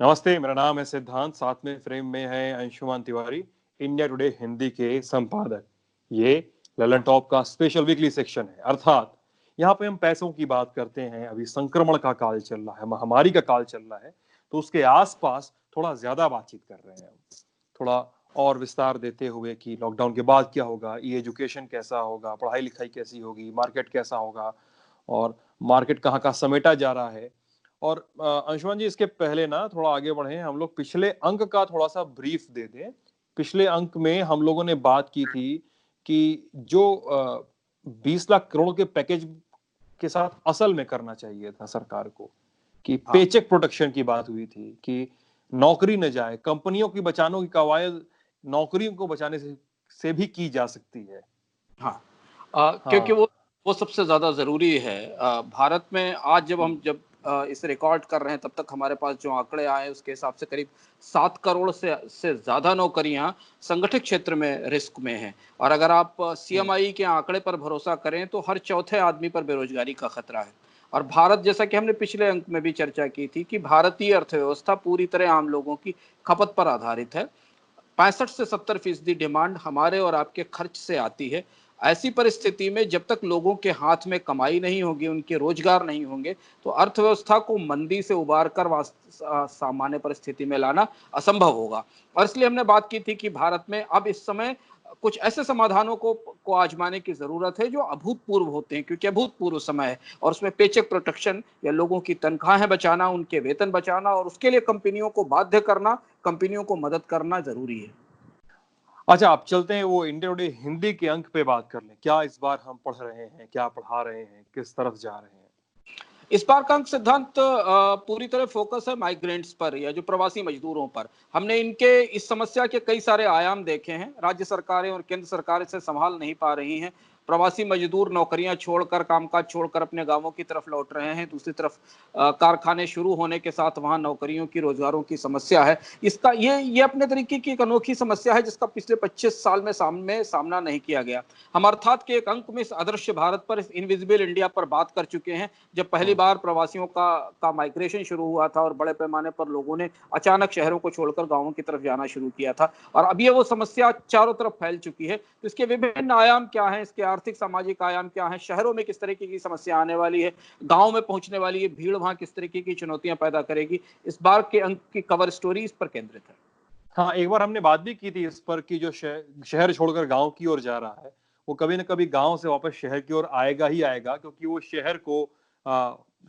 नमस्ते, मेरा नाम है सिद्धांत। साथ में फ्रेम में है अंशुमान तिवारी, इंडिया टुडे हिंदी के संपादक। ये ललन टॉप का स्पेशल वीकली सेक्शन है। अर्थात यहाँ पे हम पैसों की बात करते हैं। अभी संक्रमण का काल चल रहा है, महामारी का काल चल रहा है, तो उसके आसपास थोड़ा ज्यादा बातचीत कर रहे हैं हम। थोड़ा और विस्तार देते हुए कि लॉकडाउन के बाद क्या होगा, ई एजुकेशन कैसा होगा, पढ़ाई लिखाई कैसी होगी, मार्केट कैसा होगा और मार्केट कहाँ कहाँ समेटा जा रहा है। और अंशुमान जी, इसके पहले ना थोड़ा आगे बढ़े, हम लोग पिछले अंक का थोड़ा सा ब्रीफ दे दें। पिछले अंक में हम लोगों ने बात की थी कि जो 20 लाख करोड़ के पैकेज के साथ असल में करना चाहिए था सरकार को, कि पेचेक प्रोटेक्शन की बात हुई थी कि नौकरी न जाए, कंपनियों की बचाने की कवायद नौकरियों को बचाने से भी की जा सकती है। हाँ, क्योंकि हाँ, वो सबसे ज्यादा जरूरी है। भारत में आज जब इसे रिकॉर्ड कर रहे हैं, तब तक हमारे पास जो आंकड़े आए उसके हिसाब से करीब 7 करोड़ से ज्यादा नौकरियां संगठित क्षेत्र में रिस्क में हैं। और अगर आप सीएमआई के आंकड़े पर भरोसा करें तो हर चौथे आदमी पर बेरोजगारी का खतरा है। और भारत, जैसा कि हमने पिछले अंक में भी चर्चा की थी, कि भारतीय अर्थव्यवस्था पूरी तरह आम लोगों की खपत पर आधारित है। 65 से 70% डिमांड हमारे और आपके खर्च से आती है। ऐसी परिस्थिति में जब तक लोगों के हाथ में कमाई नहीं होगी, उनके रोजगार नहीं होंगे, तो अर्थव्यवस्था को मंदी से उबार कर सामान्य परिस्थिति में लाना असंभव होगा। और इसलिए हमने बात की थी कि भारत में अब इस समय कुछ ऐसे समाधानों को आजमाने की जरूरत है जो अभूतपूर्व होते हैं, क्योंकि अभूतपूर्व समय है। और उसमें पेचेक प्रोटेक्शन या लोगों की तनख्वाहें बचाना, उनके वेतन बचाना, और उसके लिए कंपनियों को बाध्य करना, कंपनियों को मदद करना जरूरी है। अच्छा, आप चलते हैं वो इंडिया टुडे हिंदी के अंक पे बात कर लें। क्या इस बार हम पढ़ रहे हैं, क्या पढ़ा रहे हैं, किस तरफ जा रहे हैं? इस बार का अंक सिद्धांत पूरी तरह फोकस है माइग्रेंट्स पर, या जो प्रवासी मजदूरों पर। हमने इनके इस समस्या के कई सारे आयाम देखे हैं। राज्य सरकारें और केंद्र सरकार इसे संभाल नहीं पा रही हैं। प्रवासी मजदूर नौकरियां छोड़कर, कामकाज छोड़कर अपने गांवों की तरफ लौट रहे हैं। दूसरी तरफ कारखाने शुरू होने के साथ वहां नौकरियों की, रोजगारों की समस्या है। इसका ये अपने तरीके की एक अनोखी समस्या है जिसका पिछले 25 साल में सामना नहीं किया गया। हम अर्थात के एक अंक में इस अदृश्य भारत पर, इस इनविजिबल इंडिया पर बात कर चुके हैं, जब पहली बार प्रवासियों का माइग्रेशन शुरू हुआ था और बड़े पैमाने पर लोगों ने अचानक शहरों को छोड़कर गांवों की तरफ जाना शुरू किया था। और अब ये वो समस्या चारों तरफ फैल चुकी है। तो इसके विभिन्न आयाम क्या हैं, इसके आर्थिक सामाजिक आयाम क्या हैं, शहरों में किस तरीके की समस्या आने वाली है, गांव में पहुंचने वाली ये भीड़ वहां किस तरीके की चुनौतियां पैदा करेगी, इस बार के अंक की कवर स्टोरी इस पर केंद्रित है। हाँ, एक बार हमने बात भी की थी इस पर कि जो शहर छोड़कर गांव की ओर जा रहा है, वो कभी न कभी गांव से वापस शहर की ओर आएगा ही आएगा, क्योंकि वो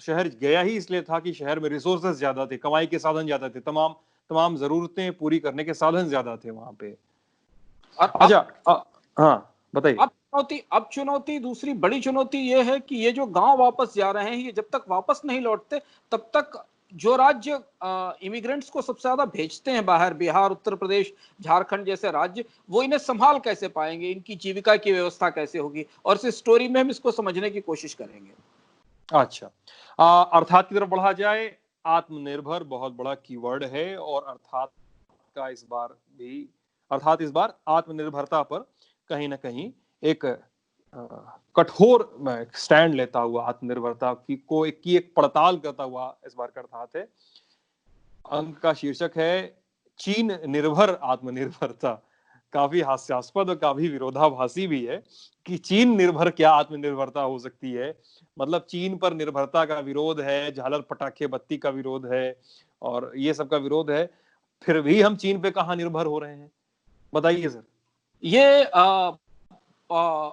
शहर गया ही इसलिए था कि शहर में रिसोर्सेज ज्यादा थे, कमाई के साधन ज्यादा थे, तमाम तमाम जरूरतें पूरी करने के साधन ज्यादा थे वहां पे। और अच्छा, हाँ बताइए। अब चुनौती, दूसरी बड़ी चुनौती ये है कि ये जो गांव वापस जा रहे हैं, ये जब तक वापस नहीं लौटते, तब तक जो राज्य इमिग्रेंट्स को सबसे ज्यादा भेजते हैं बाहर, बिहार, उत्तर प्रदेश, झारखंड जैसे राज्य, वो इन्हें संभाल कैसे पाएंगे, इनकी जीविका की व्यवस्था कैसे होगी। और इस स्टोरी में हम इसको समझने की कोशिश करेंगे। अच्छा, अर्थात की तरफ बढ़ा जाए। आत्मनिर्भर बहुत बड़ा कीवर्ड है, और अर्थात इस बार आत्मनिर्भरता पर कहीं ना कहीं एक कठोर स्टैंड लेता हुआ, आत्मनिर्भरता की एक पड़ताल करता हुआ इस बार का अर्थात है। अंक का शीर्षक है चीन निर्भर आत्मनिर्भरता। काफी हास्यास्पद और काफी विरोधाभासी भी है कि चीन निर्भर क्या आत्मनिर्भरता हो सकती है। मतलब चीन पर निर्भरता का विरोध है, झालर पटाखे बत्ती का विरोध है, और ये सब का विरोध है, फिर भी हम चीन पे कहां निर्भर हो रहे हैं? बताइए सर। ये आ,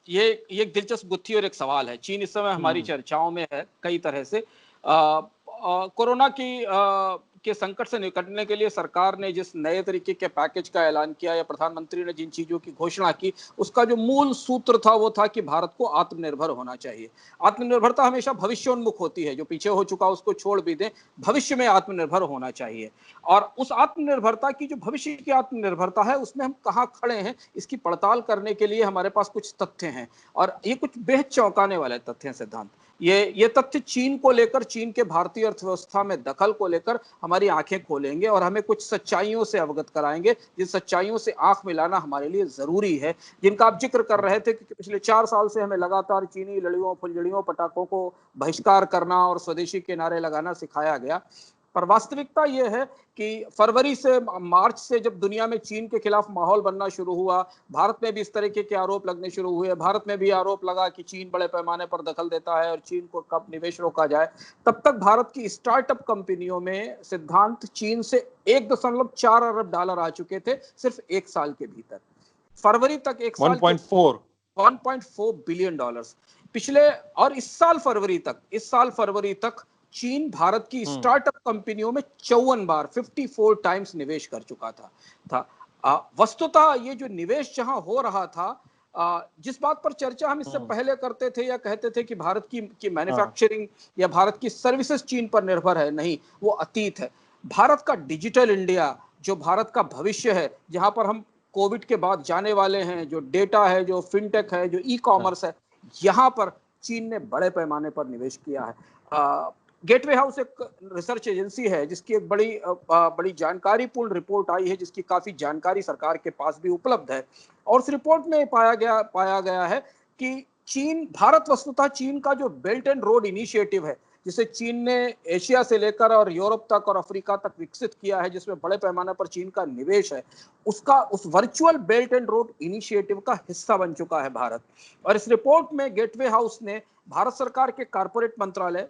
ये एक दिलचस्प गुत्थी और एक सवाल है। चीन इस समय हमारी चर्चाओं में है कई तरह से। कोरोना के संकट से निपटने के लिए सरकार ने जिस नए तरीके के पैकेज का ऐलान किया, या प्रधानमंत्री ने जिन चीजों की घोषणा की, उसका जो मूल सूत्र था वो था कि भारत को आत्मनिर्भर होना चाहिए। आत्मनिर्भरता हमेशा भविष्योन्मुख होती है, जो पीछे हो चुका उसको छोड़ भी दें, भविष्य में आत्मनिर्भर होना चाहिए। और उस आत्मनिर्भरता की, जो भविष्य की आत्मनिर्भरता है, उसमें हम कहाँ खड़े हैं, इसकी पड़ताल करने के लिए हमारे पास कुछ तथ्य हैं। और ये कुछ बेहद चौंकाने वाले तथ्य हैं सिद्धांत। ये तथ्य चीन को लेकर, चीन के भारतीय अर्थव्यवस्था में दखल को लेकर हमारी आंखें खोलेंगे और हमें कुछ सच्चाइयों से अवगत कराएंगे, जिन सच्चाइयों से आंख मिलाना हमारे लिए जरूरी है, जिनका आप जिक्र कर रहे थे कि पिछले 4 साल से हमें लगातार चीनी लड़ियों, फुलझड़ियों, पटाखों को बहिष्कार करना और स्वदेशी के नारे लगाना सिखाया गया। पर वास्तविकता यह है कि फरवरी से मार्च से जब दुनिया में चीन के खिलाफ माहौल बनना शुरू हुआ, भारत में भी इस तरीके के आरोप लगने शुरू हुए, भारत में भी आरोप लगा कि चीन बड़े पैमाने पर दखल देता है और चीन को कब निवेश रोका जाए, तब तक भारत की स्टार्टअप कंपनियों में सिद्धांत चीन से 1.4 अरब डॉलर आ चुके थे सिर्फ एक साल के भीतर। फरवरी तक एक साल 1.4 बिलियन डॉलर्स पिछले, और इस साल फरवरी तक चीन भारत की स्टार्टअप कंपनियों में 54 टाइम्स निवेश कर चुका था। वस्तुतः ये जो निवेश जहां हो रहा था, जिस बात पर चर्चा हम इससे पहले करते थे या कहते थे कि भारत की मैन्युफैक्चरिंग या भारत की सर्विसेज चीन पर निर्भर है, नहीं, वो अतीत है। भारत का डिजिटल इंडिया, जो भारत का भविष्य है, जहां पर हम कोविड के बाद जाने वाले हैं, जो डेटा है, जो फिनटेक है, जो ई कॉमर्स है, यहां पर चीन ने बड़े पैमाने पर निवेश किया है। गेटवे हाउस एक रिसर्च एजेंसी है जिसकी एक बड़ी जानकारीपूर्ण रिपोर्ट आई है, जिसकी काफी जानकारी सरकार के पास भी उपलब्ध है, और उस रिपोर्ट में पाया गया है कि भारत वस्तुतः चीन का जो बेल्ट एंड रोड इनिशिएटिव है, जिसे चीन ने एशिया से लेकर और यूरोप तक और अफ्रीका तक विकसित किया है, जिसमें बड़े पैमाने पर चीन का निवेश है, उस virtual belt and road initiative का हिस्सा बन चुका है भारत। और इस रिपोर्ट में गेटवे हाउस ने भारत सरकार के कारपोरेट मंत्रालय,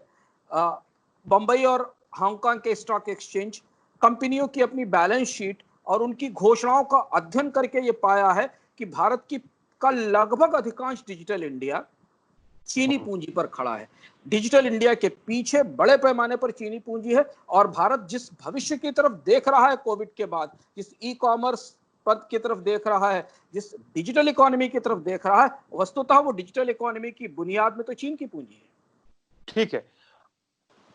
बंबई और हांगकांग के स्टॉक एक्सचेंज, कंपनियों की अपनी बैलेंस शीट और उनकी घोषणाओं का अध्ययन करके ये पाया है कि भारत का लगभग अधिकांश डिजिटल इंडिया चीनी पूंजी पर खड़ा है। डिजिटल इंडिया के पीछे बड़े पैमाने पर चीनी पूंजी है, और भारत जिस भविष्य की तरफ देख रहा है कोविड के बाद, जिस ई कॉमर्स पद की तरफ देख रहा है, जिस डिजिटल इकोनॉमी की तरफ देख रहा है, वस्तुतः वो डिजिटल इकोनॉमी की बुनियाद में तो चीन की पूंजी है। ठीक है,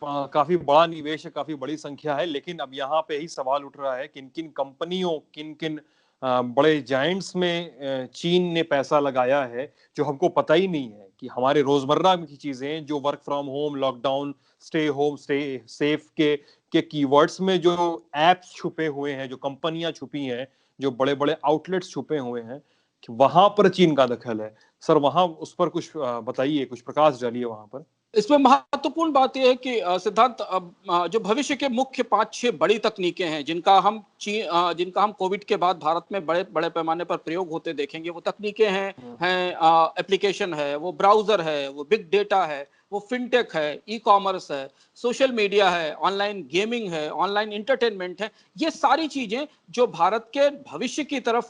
काफी बड़ा निवेश है, काफी बड़ी संख्या है, लेकिन अब यहाँ पे ही सवाल उठ रहा है किन किन कंपनियों, किन किन बड़े जायंट्स में चीन ने पैसा लगाया है, जो हमको पता ही नहीं है कि हमारे रोजमर्रा की चीजें, जो work from home, lockdown, stay home, stay safe के कीवर्ड्स में जो एप्स छुपे हुए हैं, जो कंपनियां छुपी हैं, जो बड़े बड़े आउटलेट्स छुपे हुए हैं, कि वहां पर चीन का दखल है। सर, वहां उस पर कुछ बताइए, कुछ प्रकाश डालिए वहां पर। इसमें महत्वपूर्ण बात यह है कि सिद्धांत, जो भविष्य के मुख्य 5-6 बड़ी तकनीकें हैं जिनका हम कोविड के बाद भारत में बड़े बड़े पैमाने पर प्रयोग होते देखेंगे, वो तकनीकें हैं एप्लीकेशन है, वो ब्राउजर है, वो बिग डेटा है, वो फिनटेक है, ई कॉमर्स है, सोशल मीडिया है, ऑनलाइन गेमिंग है, ऑनलाइन इंटरटेनमेंट है। ये सारी चीजें जो भारत के भविष्य की तरफ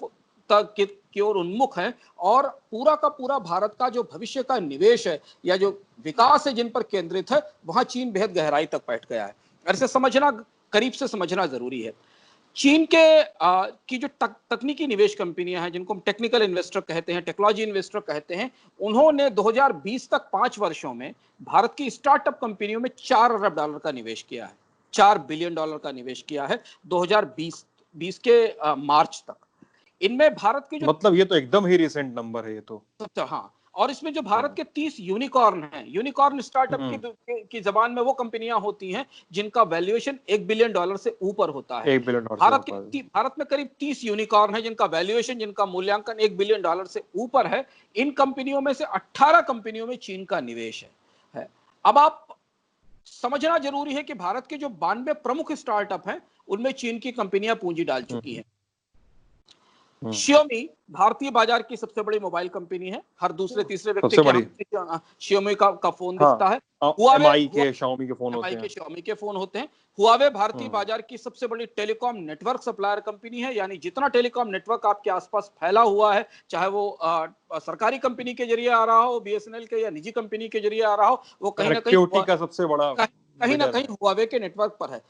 की ओर उन्मुख है, और पूरा का पूरा भारत का जो भविष्य का निवेश है या जो विकास है जिन पर केंद्रित है, वहां चीन बेहद गहराई तक बैठ गया है। और इसे समझना, करीब से समझना जरूरी है। चीन की जो तकनीकी निवेश कंपनियां हैं, जिनको हम टेक्निकल इन्वेस्टर कहते हैं, टेक्नोलॉजी इन्वेस्टर कहते हैं, उन्होंने 2020 तक 5 वर्षों में भारत की स्टार्टअप कंपनियों में 4 अरब डॉलर का निवेश किया है, 4 बिलियन डॉलर का निवेश किया है 2020 के मार्च तक। इनमें भारत के जो, मतलब ये तो एकदम ही रिसेंट नंबर है ये तो। हाँ, और इसमें जो भारत के 30 यूनिकॉर्न हैं, यूनिकॉर्न स्टार्टअप की जबान में वो कंपनियां होती हैं जिनका वैल्यूएशन 1 बिलियन डॉलर से ऊपर होता है। 1 बिलियन डॉलर भारत में करीब 30 यूनिकॉर्न है जिनका वैल्यूएशन, जिनका मूल्यांकन 1 बिलियन डॉलर से ऊपर है। इन कंपनियों में से 18 कंपनियों में चीन का निवेश है। अब आप समझना जरूरी है कि भारत के जो 92 प्रमुख स्टार्टअप हैं, उनमें चीन की कंपनियां पूंजी डाल चुकी हैं। Xiaomi भारतीय बाजार की सबसे बड़ी मोबाइल कंपनी है। हर दूसरे तीसरे व्यक्ति के Xiaomi का फोन दिखता है। Huawei के Xiaomi के फोन होते हैं। Xiaomi के फोन होते हैं। Huawei भारतीय बाजार की सबसे बड़ी टेलीकॉम नेटवर्क सप्लायर कंपनी है, यानी जितना टेलीकॉम नेटवर्क आपके आसपास फैला हुआ है, चाहे वो सरकारी कंपनी के जरिए आ रहा हो, BSNL के, या निजी कंपनी के जरिए आ रहा हो, वो कहीं ना कहीं Huawei के नेटवर्क पर है।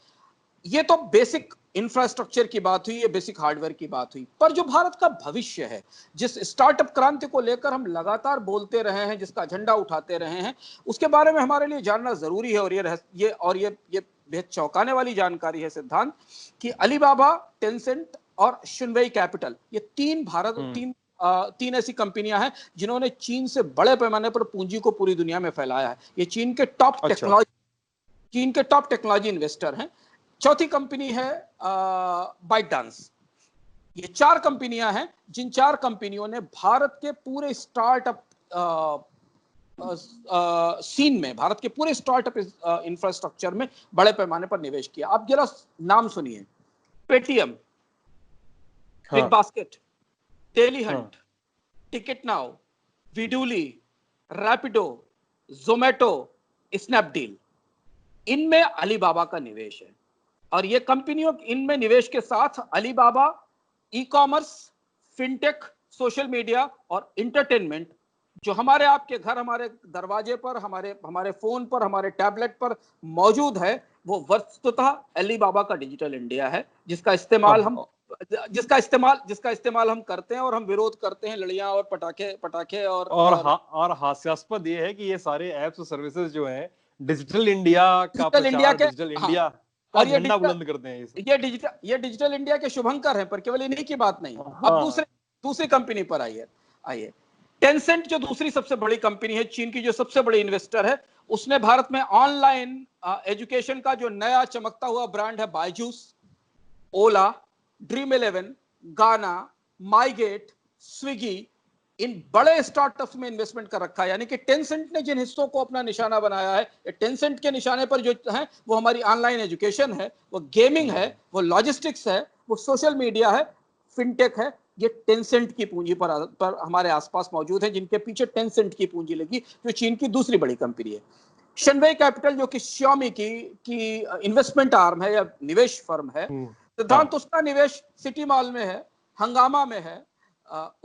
ये तो बेसिक इंफ्रास्ट्रक्चर की बात हुई, ये बेसिक हार्डवेयर की बात हुई। पर जो भारत का भविष्य है, जिस स्टार्टअप क्रांति को लेकर हम लगातार बोलते रहे हैं, जिसका झंडा उठाते रहे हैं, उसके बारे में हमारे लिए जानना जरूरी है। और ये बेहद चौंकाने वाली जानकारी है सिद्धांत, कि अलीबाबा, टेंसेंट और शिनवेई कैपिटल, ये तीन ऐसी कंपनियां हैं जिन्होंने चीन से बड़े पैमाने पर पूंजी को पूरी दुनिया में फैलाया है। ये चीन के टॉप टेक्नोलॉजी इन्वेस्टर हैं। चौथी कंपनी है बाइटडांस। ये 4 कंपनियां हैं जिन 4 कंपनियों ने भारत के पूरे स्टार्टअप सीन में, भारत के पूरे स्टार्टअप इंफ्रास्ट्रक्चर में बड़े पैमाने पर निवेश किया। आप जरा नाम सुनिए, Paytm, big basket, tele hunt, ticket now, Vidooly, Rapido, Zomato, Snapdeal, इनमें अलीबाबा का निवेश है। और ये कंपनियों इनमें निवेश के साथ Alibaba e commerce, fintech, social media और इंटरटेनमेंट, जो हमारे आपके घर, हमारे दरवाजे पर, हमारे फोन पर, हमारे टैबलेट पर मौजूद है, वो वस्तुतः अलीबाबा का डिजिटल इंडिया है, जिसका इस्तेमाल हम करते हैं और हम विरोध करते हैं, लड़ियां और पटाखे और हास्यास्पद ये है कि ये सारे एप्स और सर्विसेज जो हैं डिजिटल इंडिया का प्रचार, डिजिटल इंडिया का झंडा बुलंद करते हैं। ये डिजिटल इंडिया के शुभंकर हैं, पर केवल इन्हीं की बात नहीं। अब दूसरी कंपनी पर आइए। टेंसेंट जो दूसरी सबसे बड़ी कंपनी है, चीन की जो सबसे बड़ी इन्वेस्टर है, उसने भारत में ऑनलाइन एजुकेशन का जो नया चमकता हुआ ब्रांड है बायजूस, ओला, ड्रीम11, गाना, माईगेट, स्विगी, इन बड़े स्टार्टअप्स में इन्वेस्टमेंट कर रखा है। यानी कि टेंसेंट ने जिन हिस्सों को अपना निशाना बनाया है, टेंसेंट के निशाने पर जो है वो हमारी ऑनलाइन एजुकेशन है, वो गेमिंग है, वो लॉजिस्टिक्स है, वो सोशल मीडिया है, फिनटेक है। ये टेंसेंट की पूंजी पर हमारे आसपास मौजूद है, जिनके पीछे टेंसेंट की पूंजी लगी, जो चीन की दूसरी बड़ी कंपनी है। शनवे कैपिटल जो कि श्योमी की इन्वेस्टमेंट आर्म है या निवेश फर्म है, सिद्धांत उसका निवेश सिटी मॉल में है, हंगामा में है,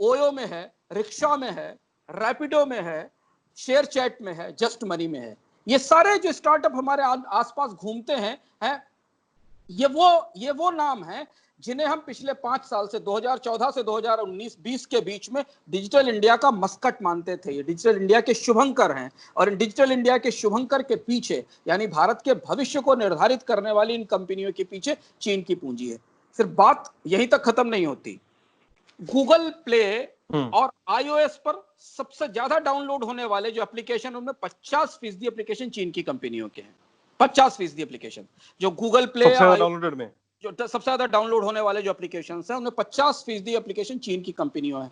ओयो में है, रिक्शा में है, रैपिडो में है, शेयर चैट में है, जस्ट मनी में है। ये सारे जो स्टार्टअप हमारे आसपास घूमते हैं, ये वो नाम है जिन्हें हम पिछले 5 साल से 2014 से 2019-20 के बीच में डिजिटल इंडिया का मस्कट मानते थे। ये डिजिटल इंडिया के शुभंकर हैं, और इन डिजिटल इंडिया के शुभंकर के पीछे, यानी भारत के भविष्य को निर्धारित करने वाली इन कंपनियों के पीछे चीन की पूंजी है। सिर्फ बात यहीं तक खत्म नहीं होती। गूगल प्ले और iOS पर सबसे ज्यादा डाउनलोड होने वाले जो एप्लीकेशन, उनमें 50% एप्लीकेशन चीन की कंपनियों के हैं। 50% एप्लीकेशन जो गूगल प्ले डाउनलोडेड में, जो सबसे ज्यादा डाउनलोड होने वाले जो एप्लीकेशन हैं, उनमें 50% एप्लीकेशन चीन की कंपनियों हैं।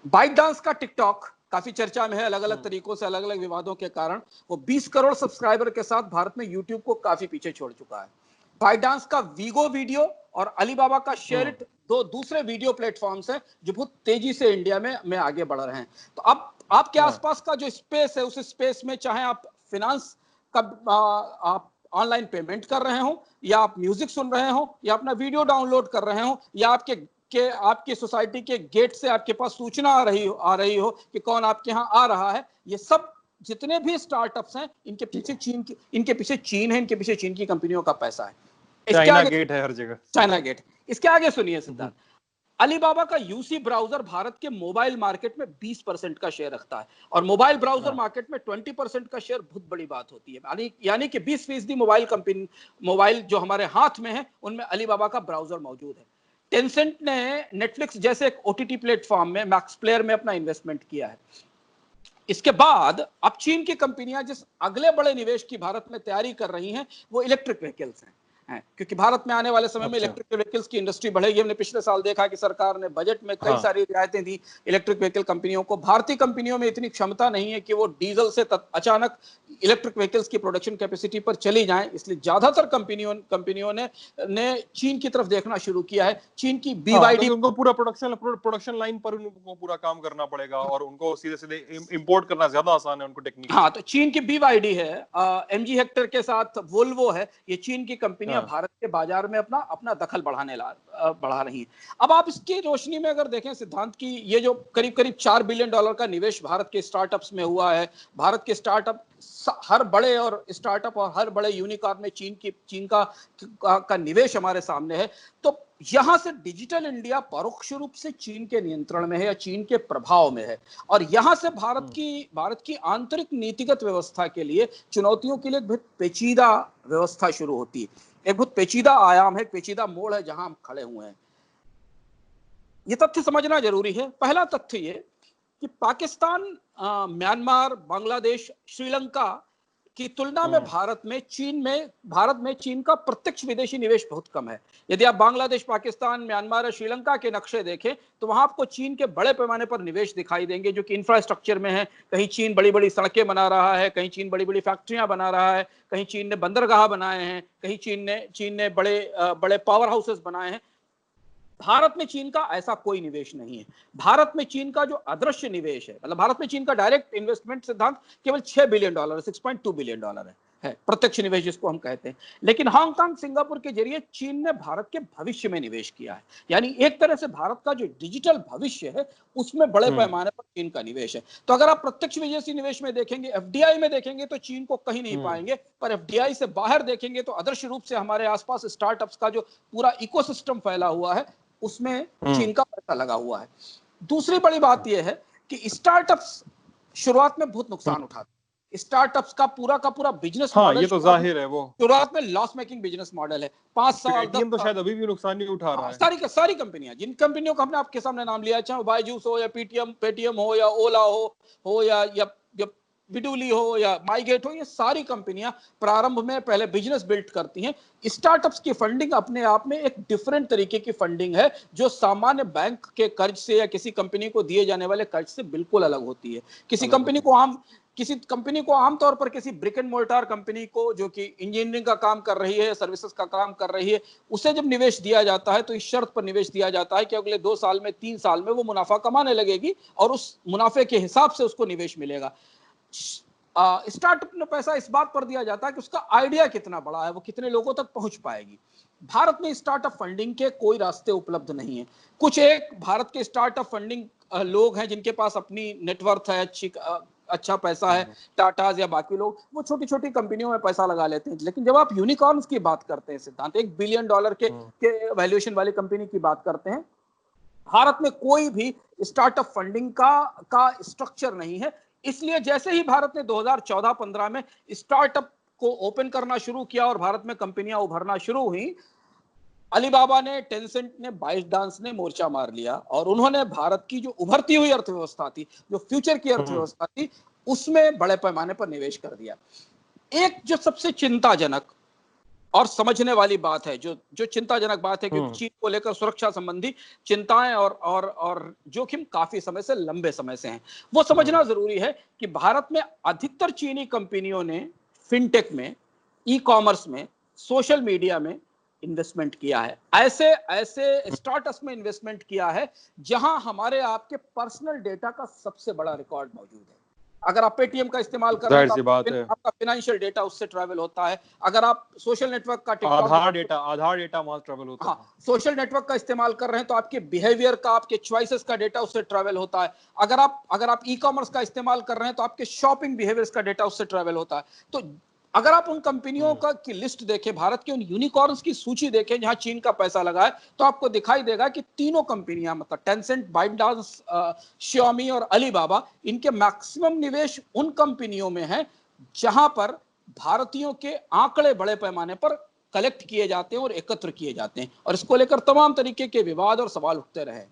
बाइटडांस का टिकटॉक काफी चर्चा में है, अलग अलग तरीकों से, अलग अलग विवादों के कारण। वो 20 करोड़ सब्सक्राइबर के साथ भारत में यूट्यूब को काफी पीछे छोड़ चुका है। बाइटडांस का वीगो वीडियो और अलीबाबा का शेयरिट दो दूसरे वीडियो प्लेटफॉर्म्स हैं जो बहुत तेजी से इंडिया में आगे बढ़ रहे हैं। तो अब आपके आसपास का जो स्पेस है, उस स्पेस में चाहे आप फिनांस का आप ऑनलाइन पेमेंट कर रहे हो, या आप म्यूजिक सुन रहे हो, या अपना वीडियो डाउनलोड कर रहे हो, या आपकी सोसाइटी के गेट से आपके पास सूचना आ रही हो कि कौन आपके यहाँ आ रहा है, ये सब जितने भी स्टार्टअप्स हैं, इनके पीछे चीन है, इनके पीछे चीन की कंपनियों का पैसा है। चाइना गेट है हर जगह, चाइना गेट। इसके आगे सुनिए सिद्धार्थ, अलीबाबा का यूसी ब्राउजर भारत के मोबाइल मार्केट में 20% का शेयर रखता है, और मोबाइल ब्राउजर मार्केट में 20% का शेयर बहुत बड़ी बात होती है। यानी कि 20% मोबाइल जो हमारे हाथ में है, उनमें अलीबाबा का ब्राउजर मौजूद है। टेंसेंट ने नेटफ्लिक्स जैसे एक ओटीटी प्लेटफॉर्म में, मैक्स प्लेयर में अपना इन्वेस्टमेंट किया है। इसके बाद अब चीन की कंपनियां जिस अगले बड़े निवेश की भारत में तैयारी कर रही हैं, वो इलेक्ट्रिक व्हीकल्स हैं, क्योंकि भारत में आने वाले समय में इलेक्ट्रिक व्हीकल्स की इंडस्ट्री बढ़ेगी। हमने पिछले साल देखा कि सरकार ने बजट में कई सारी रियायतें दी इलेक्ट्रिक व्हीकल कंपनियों को। भारतीय कंपनियों में इतनी क्षमता नहीं है कि वो डीजल से अचानक इलेक्ट्रिक व्हीकल्स की प्रोडक्शन कैपेसिटी पर चली जाएं, इसलिए ज्यादातर कंपनियों ने चीन की तरफ देखना शुरू किया है। चीन की BYD, उनको पूरा प्रोडक्शन लाइन पर उनको पूरा काम करना पड़ेगा, और उनको सीधे इंपोर्ट करना ज्यादा आसान है उनको टेक्निक। हाँ, तो चीन की BYD है, MG हेक्टर के साथ वोल्वो है, ये चीन की कंपनियां भारत के बाजार में अपना दखल बढ़ा रही हैं। अब आप इसकी रोशनी में अगर देखें सिद्धांत की, ये जो करीब $4 बिलियन का निवेश भारत के स्टार्टअप्स में हुआ है, भारत के स्टार्टअप हर बड़े यूनिकॉर्न में चीन का निवेश हमारे सामने है, तो यहां से डिजिटल इंडिया परोक्ष रूप से चीन के नियंत्रण में है या चीन के प्रभाव में है, और यहां से भारत की आंतरिक नीतिगत व्यवस्था के लिए, चुनौतियों के लिए एक बहुत पेचीदा व्यवस्था शुरू होती है, एक बहुत पेचीदा आयाम है, पेचीदा मोड़ है जहां हम खड़े हुए हैं। यह तथ्य समझना जरूरी है। पहला तथ्य ये कि पाकिस्तान, म्यांमार, बांग्लादेश, श्रीलंका की तुलना में भारत में चीन का प्रत्यक्ष विदेशी निवेश बहुत कम है। यदि आप बांग्लादेश, पाकिस्तान, म्यांमार और श्रीलंका के नक्शे देखें तो वहां आपको चीन के बड़े पैमाने पर निवेश दिखाई देंगे, जो कि इंफ्रास्ट्रक्चर में है। कहीं चीन बड़ी बड़ी सड़कें बना रहा है, कहीं चीन बड़ी बड़ी फैक्ट्रियां बना रहा है, कहीं चीन ने बंदरगाह बनाए हैं, कहीं चीन ने बड़े बड़े पावर हाउसेस बनाए हैं। भारत में चीन का ऐसा कोई निवेश नहीं है। भारत में चीन का जो अदृश्य निवेश है, मतलब भारत में चीन का डायरेक्ट इन्वेस्टमेंट सिद्धांत केवल $6 बिलियन, $6.2 बिलियन है प्रत्यक्ष निवेश जिसको हम कहते हैं। लेकिन हांगकांग, सिंगापुर के जरिए चीन ने भारत के भविष्य में निवेश किया है। यानी एक तरह से भारत का जो डिजिटल भविष्य है उसमें बड़े पैमाने पर चीन का निवेश है। तो अगर आप प्रत्यक्ष विदेशी निवेश में देखेंगे, एफडीआई में देखेंगे तो चीन को कहीं नहीं पाएंगे, पर एफडीआई से बाहर देखेंगे तो आदर्श रूप से हमारे आसपास स्टार्टअप्स का जो पूरा इकोसिस्टम फैला हुआ है उसमें चीन का पैसा लगा हुआ है। दूसरी बड़ी बात यह है कि स्टार्टअप्स शुरुआत में बहुत नुकसान उठाते हैं। स्टार्टअप्स का पूरा बिजनेस हाँ, मॉडल ये तो जाहिर है। वो शुरुआत में लॉस मेकिंग बिजनेस मॉडल है। 5 साल 10 तो शायद अभी भी नुकसान नहीं उठा रहा है। सारी कंपनियां, जिन कंपनियों का हमने आपके सामने नाम लिया, चाहे बायजूस हो या पेटीएम हो या ओला हो या बिडुली हो या माईगेट हो, ये सारी कंपनियां प्रारंभ में पहले बिजनेस बिल्ड करती हैं। स्टार्टअप्स की फंडिंग अपने आप में एक डिफरेंट तरीके की फंडिंग है, जो सामान्य बैंक के कर्ज से या किसी कंपनी को दिए जाने वाले कर्ज से बिल्कुल अलग होती है। किसी कंपनी को आमतौर पर किसी ब्रिक एंड मोर्टार कंपनी को, जो कि इंजीनियरिंग का काम कर रही है, सर्विसेज का काम कर रही है, उसे जब निवेश दिया जाता है तो इस शर्त पर निवेश दिया जाता है कि अगले 2 साल में 3 साल में वो मुनाफा कमाने लगेगी और उस मुनाफे के हिसाब से उसको निवेश मिलेगा। स्टार्टअप में पैसा इस बात पर दिया जाता है कि उसका आइडिया कितना बड़ा है, वो कितने लोगों तक पहुंच पाएगी। भारत में स्टार्टअप फंडिंग के कोई रास्ते उपलब्ध नहीं है। कुछ एक भारत के स्टार्टअप फंडिंग लोग हैं जिनके पास अपनी नेटवर्थ है, अच्छा पैसा है, टाटाज या बाकी लोग वो छोटी छोटी कंपनियों में पैसा लगा लेते हैं। लेकिन जब आप यूनिकॉर्न्स की बात करते हैं, सिद्धांत $1 बिलियन के वैल्यूएशन वाली कंपनी की बात करते हैं, भारत में कोई भी स्टार्टअप फंडिंग का स्ट्रक्चर नहीं है। इसलिए जैसे ही भारत ने 2014-15 में स्टार्टअप को ओपन करना शुरू किया और भारत में कंपनियां उभरना शुरू हुई, अलीबाबा ने, टेंसेंट ने, बाइटडांस ने मोर्चा मार लिया और उन्होंने भारत की जो उभरती हुई अर्थव्यवस्था थी, जो फ्यूचर की अर्थव्यवस्था थी, उसमें बड़े पैमाने पर निवेश कर दिया। एक जो सबसे चिंताजनक और समझने वाली बात है, जो चिंताजनक बात है, क्योंकि चीन को लेकर सुरक्षा संबंधी चिंताएं और जोखिम काफी समय से, लंबे समय से हैं। वो समझना जरूरी है कि भारत में अधिकतर चीनी कंपनियों ने फिनटेक में, ई कॉमर्स में, सोशल मीडिया में इन्वेस्टमेंट किया है। ऐसे स्टार्टअप्स में इन्वेस्टमेंट किया है जहां हमारे आपके पर्सनल डेटा का सबसे बड़ा रिकॉर्ड मौजूद है। अगर आप पेटीएम का इस्तेमाल कर रहे हैं तो आपका फाइनेंशियल डेटा उससे ट्रैवल होता है। अगर आप सोशल नेटवर्क का आधार डेटा वहां ट्रैवल होता है। सोशल नेटवर्क का इस्तेमाल कर रहे हैं तो आपके बिहेवियर का, आपके चॉइसेस का डेटा उससे ट्रैवल होता है। अगर आप ई कॉमर्स का इस्तेमाल कर रहे हैं तो आपके शॉपिंग बिहेवियर्स का डेटा उससे ट्रैवल होता है। तो अगर आप उन कंपनियों की लिस्ट देखें, भारत के उन यूनिकॉर्न्स की सूची देखें जहां चीन का पैसा लगा है, तो आपको दिखाई देगा कि तीनों कंपनियां, मतलब टेंसेंट, बाइटडांस, श्योमी और अलीबाबा, इनके मैक्सिमम निवेश उन कंपनियों में है जहां पर भारतीयों के आंकड़े बड़े पैमाने पर कलेक्ट किए जाते हैं और एकत्र किए जाते हैं, और इसको लेकर तमाम तरीके के विवाद और सवाल उठते रहे।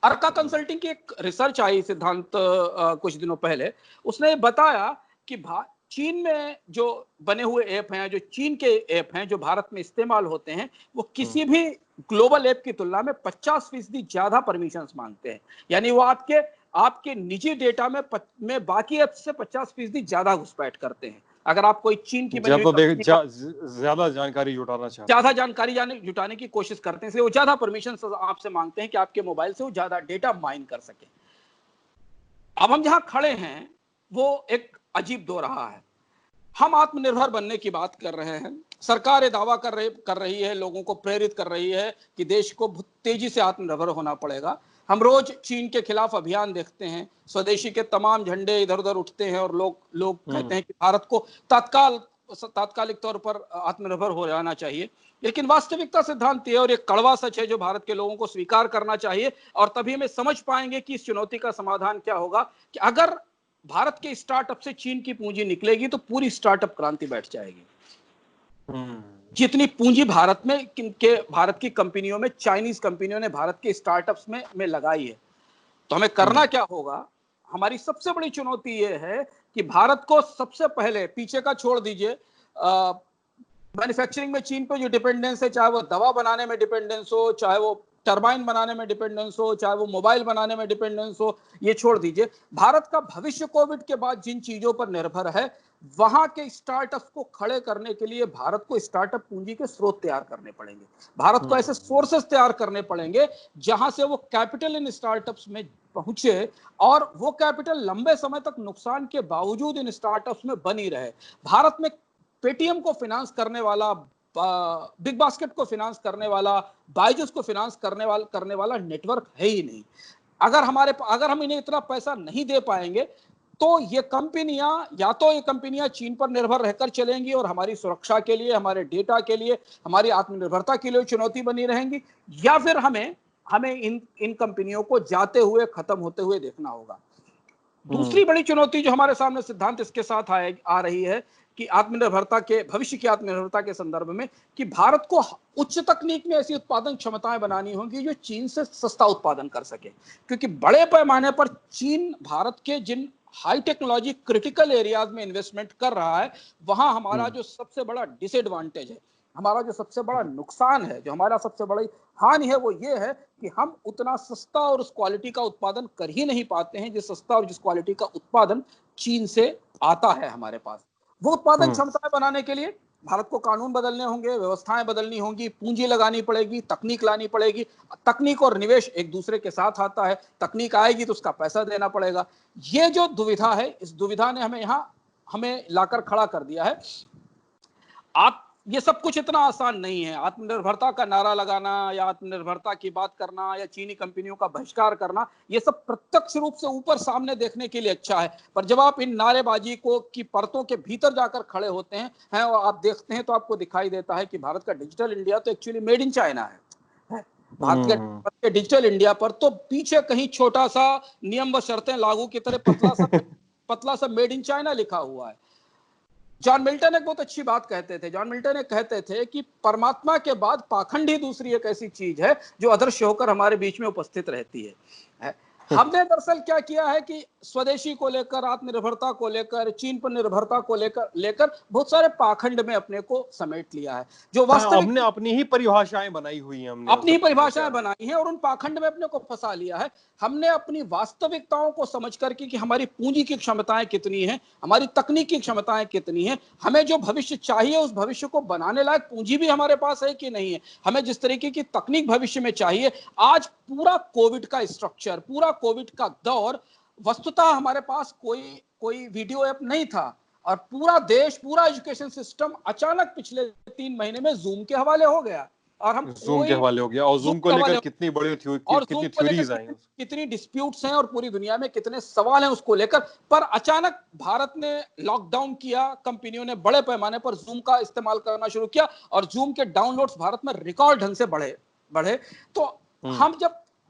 अर्का कंसल्टिंग की एक रिसर्च आई, सिद्धांत, कुछ दिनों पहले, उसने बताया कि चीन में जो बने हुए ऐप हैं, जो चीन के ऐप हैं जो भारत में इस्तेमाल होते हैं, वो किसी भी ग्लोबल ऐप की तुलना में 50% ज्यादा परमिशंस मांगते हैं। यानी वो आपके निजी डेटा में बाकी ऐप से 50% ज्यादा घुसपैठ करते हैं। अगर आप कोई चीन की ज्यादा जानकारी जुटाने की कोशिश करते हैं, इसलिए वो ज्यादा परमिशन आपसे मांगते हैं कि आपके मोबाइल से वो ज्यादा डेटा माइन कर सके। अब हम जहां खड़े हैं वो एक अजीब दो रहा है। हम आत्मनिर्भर बनने की बात कर रहे हैं, सरकार ये दावा कर रही है, लोगों को प्रेरित कर रही है कि देश को बहुत तेजी से आत्मनिर्भर होना पड़ेगा। हम रोज चीन के खिलाफ अभियान देखते हैं, स्वदेशी के तमाम झंडे इधर उधर उठते हैं और लोग कहते हैं कि भारत को तात्कालिक तौर पर आत्मनिर्भर हो जाना चाहिए। लेकिन वास्तविकता सिद्धांत ये, और ये कड़वा सच है जो भारत के लोगों को स्वीकार करना चाहिए, और तभी हमें समझ पाएंगे कि इस चुनौती का समाधान क्या होगा, कि अगर भारत के स्टार्टअप से चीन की पूंजी निकलेगी तो पूरी स्टार्टअप क्रांति बैठ जाएगी। जितनी पूंजी भारत की कंपनियों में, चाइनीज कंपनियों ने भारत के स्टार्टअप्स में लगाई है, तो हमें करना क्या होगा? हमारी सबसे बड़ी चुनौती यह है कि भारत को सबसे पहले, पीछे का छोड़ दीजिए, मैन्युफैक्चरिंग में चीन पे जो डिपेंडेंस है, चाहे वो दवा बनाने में डिपेंडेंस हो, चाहे वो टरबाइन बनाने में डिपेंडेंस हो, चाहे वो मोबाइल बनाने में डिपेंडेंस हो, ये छोड़ दीजिए। भारत का भविष्य कोविड के बाद जिन चीजों पर निर्भर है, वहां के स्टार्टअप को खड़े करने के लिए भारत को स्टार्टअप पूंजी के स्रोत तैयार करने पड़ेंगे। भारत को ऐसे सोर्सेस तैयार करने पड़ेंगे जहां से वो कैपिटल इन स्टार्टअप्स में पहुंचे और वो कैपिटल लंबे समय तक नुकसान के बावजूद इन स्टार्टअप्स में बनी रहे। भारत में पेटीएम को फाइनेंस करने वाला, बिग बास्केट को फाइनेंस करने वाला, बायजूस को फाइनेंस करने वाला नेटवर्क है ही नहीं। अगर हम इन्हें इतना पैसा नहीं दे पाएंगे तो ये कंपनियां चीन पर निर्भर रहकर चलेंगी और हमारी सुरक्षा के लिए, हमारे डेटा के लिए, हमारी आत्मनिर्भरता के लिए चुनौती बनी रहेंगी, या फिर हमें इन कंपनियों को जाते हुए, खत्म होते हुए देखना होगा। दूसरी बड़ी चुनौती जो हमारे सामने सिद्धांत इसके साथ आ रही है कि भविष्य की आत्मनिर्भरता के संदर्भ में, कि भारत को उच्च तकनीक में ऐसी उत्पादन क्षमताएं बनानी होंगी जो चीन से सस्ता उत्पादन कर सके, क्योंकि बड़े पैमाने पर चीन भारत के जिन हाई टेक्नोलॉजी क्रिटिकल एरियाज में इन्वेस्टमेंट कर रहा है, वहां हमारा जो सबसे बड़ा डिसएडवांटेज है, हमारा जो सबसे बड़ा नुकसान है, जो हमारा सबसे बड़ी हानि है, वो ये है कि हम उतना सस्ता और उस क्वालिटी का उत्पादन कर ही नहीं पाते हैं जिस सस्ता और जिस क्वालिटी का उत्पादन चीन से आता है हमारे पास। वो उत्पादन क्षमताएं बनाने के लिए भारत को कानून बदलने होंगे, व्यवस्थाएं बदलनी होंगी, पूंजी लगानी पड़ेगी, तकनीक लानी पड़ेगी। तकनीक और निवेश एक दूसरे के साथ आता है, तकनीक आएगी तो उसका पैसा देना पड़ेगा। ये जो दुविधा है, इस दुविधा ने हमें लाकर खड़ा कर दिया है। ये सब कुछ इतना आसान नहीं है। आत्मनिर्भरता का नारा लगाना या आत्मनिर्भरता की बात करना या चीनी कंपनियों का बहिष्कार करना, ये सब प्रत्यक्ष रूप से ऊपर सामने देखने के लिए अच्छा है, पर जब आप इन नारेबाजी की परतों के भीतर जाकर खड़े होते हैं और आप देखते हैं तो आपको दिखाई देता है कि भारत का डिजिटल इंडिया तो एक्चुअली मेड इन चाइना है। भारत के डिजिटल इंडिया पर तो पीछे कहीं छोटा सा नियम व शर्तें लागू की तरह पतला सा मेड इन चाइना लिखा हुआ है। जॉन मिल्टन एक बहुत अच्छी बात कहते थे। जॉन मिल्टन कहते थे कि परमात्मा के बाद पाखंड ही दूसरी एक ऐसी चीज है जो अदृश्य होकर हमारे बीच में उपस्थित रहती है। हमने दरअसल क्या किया है कि स्वदेशी को लेकर, आत्मनिर्भरता को लेकर, चीन पर निर्भरता को लेकर बहुत सारे पाखंड में अपने को समेट लिया है। जो वास्तविक हमने अपनी ही परिभाषाएं बनाई हुई हैं, अपनी ही परिभाषाएं बनाई हैं और उन पाखंड में अपने को फंसा लिया है। हमने अपनी वास्तविकताओं को समझ करके कि हमारी पूंजी की क्षमताएं कितनी हैं, हमारी तकनीक की क्षमताएं कितनी हैं, हमें जो भविष्य चाहिए उस भविष्य को बनाने लायक पूंजी भी हमारे पास है कि नहीं है, हमें जिस तरीके की तकनीक भविष्य में चाहिए। आज पूरा कोविड का स्ट्रक्चर, पूरा कोविड का दौर, वस्तुतः हमारे पास कोई वीडियो ऐप नहीं था और पूरा देश, पूरा एजुकेशन सिस्टम अचानक पिछले 3 महीने में जूम के हवाले हो गया और हम जूम के हवाले हो गया। और जूम को लेकर कितनी बड़ी कितनी थ्योरीज आई, कितनी डिस्प्यूट्स हैं और पूरी दुनिया में कितने सवाल हैं उसको लेकर। पर अचानक भारत ने लॉकडाउन किया, कंपनियों ने बड़े पैमाने पर जूम का इस्तेमाल करना शुरू किया और जूम के डाउनलोड्स भारत में रिकॉर्ड ढंग से बढ़े। तो हम